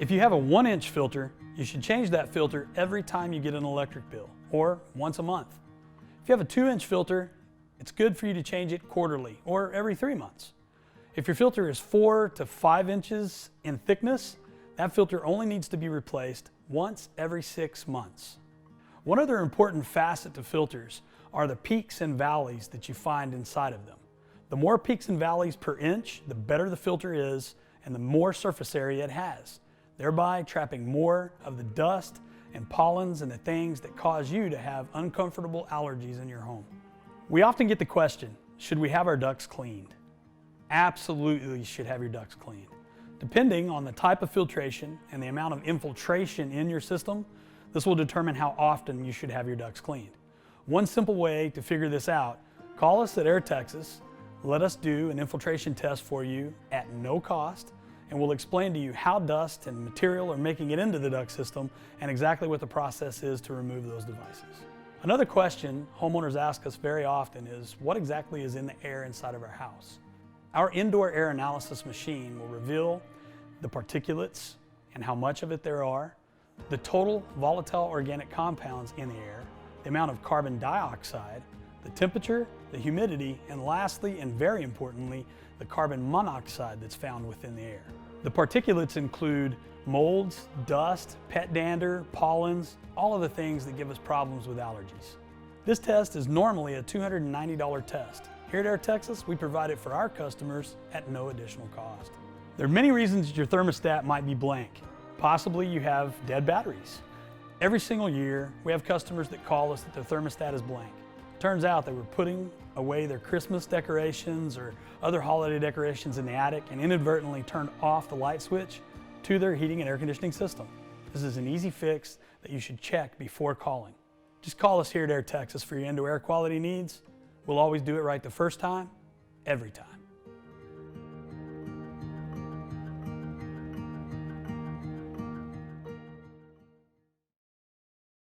If you have a 1-inch filter, you should change that filter every time you get an electric bill, or once a month. If you have a 2-inch filter, it's good for you to change it quarterly or every 3 months. If your filter is 4 to 5 inches in thickness, that filter only needs to be replaced once every 6 months. One other important facet to filters are the peaks and valleys that you find inside of them. The more peaks and valleys per inch, the better the filter is and the more surface area it has, thereby trapping more of the dust and pollens and the things that cause you to have uncomfortable allergies in your home. We often get the question, should we have our ducts cleaned? Absolutely, you should have your ducts cleaned. Depending on the type of filtration and the amount of infiltration in your system, this will determine how often you should have your ducts cleaned. One simple way to figure this out, call us at Aire, Texas, let us do an infiltration test for you at no cost, and we'll explain to you how dust and material are making it into the duct system and exactly what the process is to remove those devices. Another question homeowners ask us very often is, what exactly is in the air inside of our house? Our indoor air analysis machine will reveal the particulates and how much of it there are, the total volatile organic compounds in the air, the amount of carbon dioxide, the temperature, the humidity, and lastly, and very importantly, the carbon monoxide that's found within the air. The particulates include molds, dust, pet dander, pollens, all of the things that give us problems with allergies. This test is normally a $290 test. Here at Aire, Texas, we provide it for our customers at no additional cost. There are many reasons that your thermostat might be blank. Possibly you have dead batteries. Every single year, we have customers that call us that their thermostat is blank. Turns out they were putting away their Christmas decorations or other holiday decorations in the attic and inadvertently turned off the light switch to their heating and air conditioning system. This is an easy fix that you should check before calling. Just call us here at Aire, Texas for your indoor air quality needs. We'll always do it right the first time, every time.